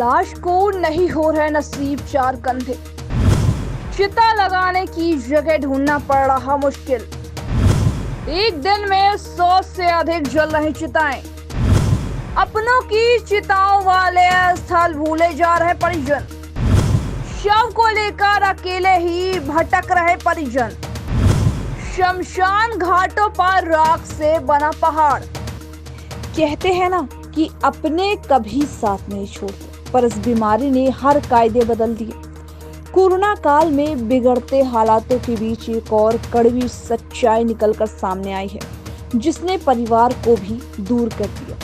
लाश को नहीं हो रहे नसीब चार कंधे, चिता लगाने की जगह ढूंढना पड़ रहा मुश्किल। एक दिन में 100 से अधिक जल रही चिताएं, अपनों की चिताओं वाले स्थल भूले जा रहे परिजन, शव को लेकर अकेले ही भटक रहे परिजन, शमशान घाटों पर राख से बना पहाड़। कहते हैं ना कि अपने कभी साथ नहीं छोड़ते, पर इस बीमारी ने हर कायदे बदल दिए। कोरोना काल में बिगड़ते हालातों के बीच एक और कड़वी सच्चाई निकलकर सामने आई है, जिसने परिवार को भी दूर कर दिया।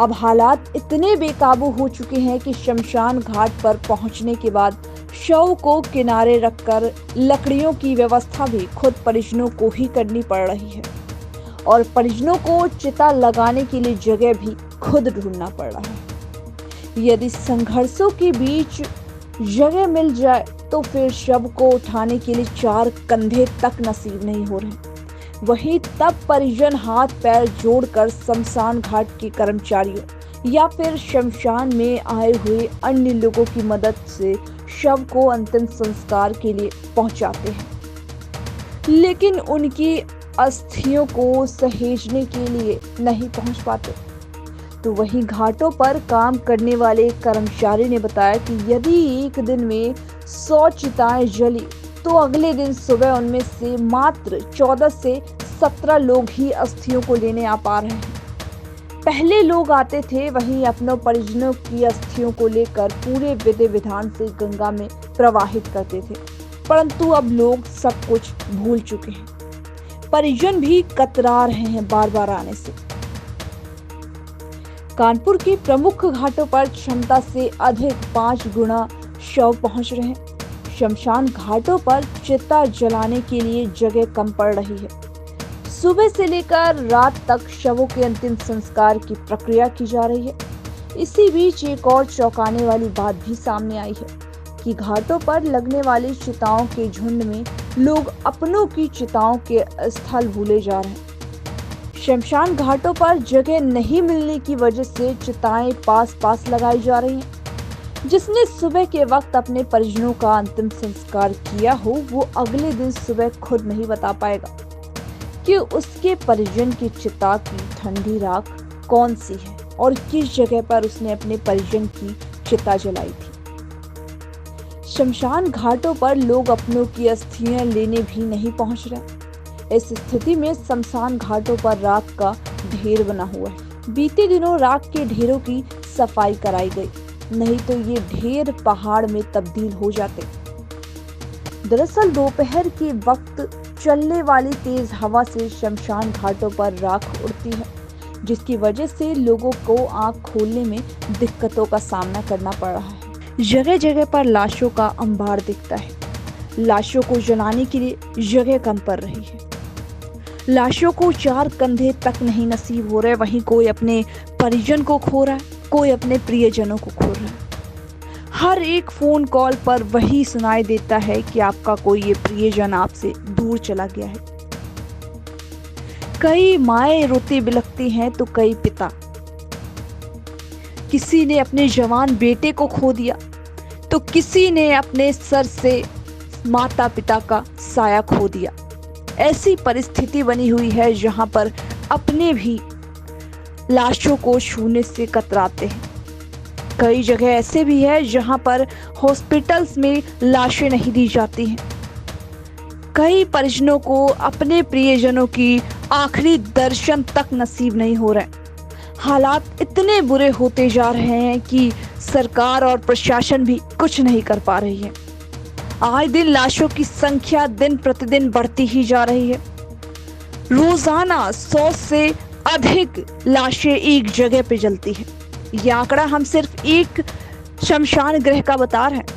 अब हालात इतने बेकाबू हो चुके हैं कि शमशान घाट पर पहुंचने के बाद शव को किनारे रखकर लकड़ियों की व्यवस्था भी खुद परिजनों को ही करनी पड़ रही है, और परिजनों को चिता लगाने के लिए जगह भी खुद ढूंढना पड़ रहा है। यदि संघर्षों के बीच जगह मिल जाए तो फिर शव को उठाने के लिए चार कंधे तक नसीब नहीं हो रहे। वहीं तब परिजन हाथ पैर जोड़कर शमशान घाट के कर्मचारियों या फिर शमशान में आए हुए अन्य लोगों की मदद से शव को अंतिम संस्कार के लिए पहुंचाते हैं, लेकिन उनकी अस्थियों को सहेजने के लिए नहीं पहुंच पाते। तो वहीं घाटों पर काम करने वाले कर्मचारी ने बताया कि यदि एक दिन में 100 चिताएं जली तो अगले दिन सुबह उनमें से मात्र 14 से 17 लोग ही अस्थियों को लेने आ पा रहे हैं। पहले लोग आते थे, वहीं अपनों परिजनों की अस्थियों को लेकर पूरे विधि विधान से गंगा में प्रवाहित करते थे, परंतु अब लोग सब कुछ भूल चुके हैं। परिजन भी कतरा रहे हैं बार बार आने से। कानपुर के प्रमुख घाटों पर क्षमता से अधिक 5 गुना शव पहुंच रहे हैं। शमशान घाटों पर चिता जलाने के लिए जगह कम पड़ रही है। सुबह से लेकर रात तक शवों के अंतिम संस्कार की प्रक्रिया की जा रही है। इसी बीच एक और चौंकाने वाली बात भी सामने आई है कि घाटों पर लगने वाली चिताओं के झुंड में लोग अपनों की चिताओं के स्थल भूले जा रहे हैं। शमशान घाटों पर जगह नहीं मिलने की वजह से चिताएं पास पास लगाई जा रही हैं। जिसने सुबह के वक्त अपने परिजनों का अंतिम संस्कार किया हो, वो अगले दिन सुबह खुद नहीं बता पाएगा कि उसके परिजन की चिता की ठंडी राख कौन सी है और किस जगह पर उसने अपने परिजन की चिता जलाई थी। शमशान घाटों पर लोग अपनों की अस्थियां लेने भी नहीं पहुंच रहे। इस स्थिति में शमशान घाटों पर राख का ढेर बना हुआ है। बीते दिनों राख के ढेरों की सफाई कराई गई, नहीं तो ये ढेर पहाड़ में तब्दील हो जाते। दरअसल दोपहर के वक्त चलने वाली तेज हवा से शमशान घाटों पर राख उड़ती है, जिसकी वजह से लोगों को आंख खोलने में दिक्कतों का सामना करना पड़ रहा है। जगह जगह पर लाशों का अंबार दिखता है। लाशों को जलाने के लिए जगह कम पड़ रही है। लाशों को चार कंधे तक नहीं नसीब हो रहे। वहीं कोई अपने परिजन को खो रहा है, कोई अपने प्रियजनों को खो रहा है। हर एक फोन कॉल पर वही सुनाई देता है कि आपका कोई ये प्रियजन आपसे दूर चला गया है। कई माएं रोती बिलखती हैं तो कई पिता। किसी ने अपने जवान बेटे को खो दिया तो किसी ने अपने सर से माता पिता का साया खो दिया। ऐसी परिस्थिति बनी हुई है जहां पर अपने भी लाशों को छूने से कतराते हैं। कई जगह ऐसे भी है जहां पर हॉस्पिटल्स में लाशें नहीं दी जाती हैं। कई परिजनों को अपने प्रियजनों की आखिरी दर्शन तक नसीब नहीं हो रहे। हालात इतने बुरे होते जा रहे हैं कि सरकार और प्रशासन भी कुछ नहीं कर पा रही है। आए दिन लाशों की संख्या दिन प्रतिदिन बढ़ती ही जा रही है। रोजाना 100 से अधिक लाशें एक जगह पे जलती है। यह आंकड़ा हम सिर्फ एक शमशान गृह का बता रहे हैं।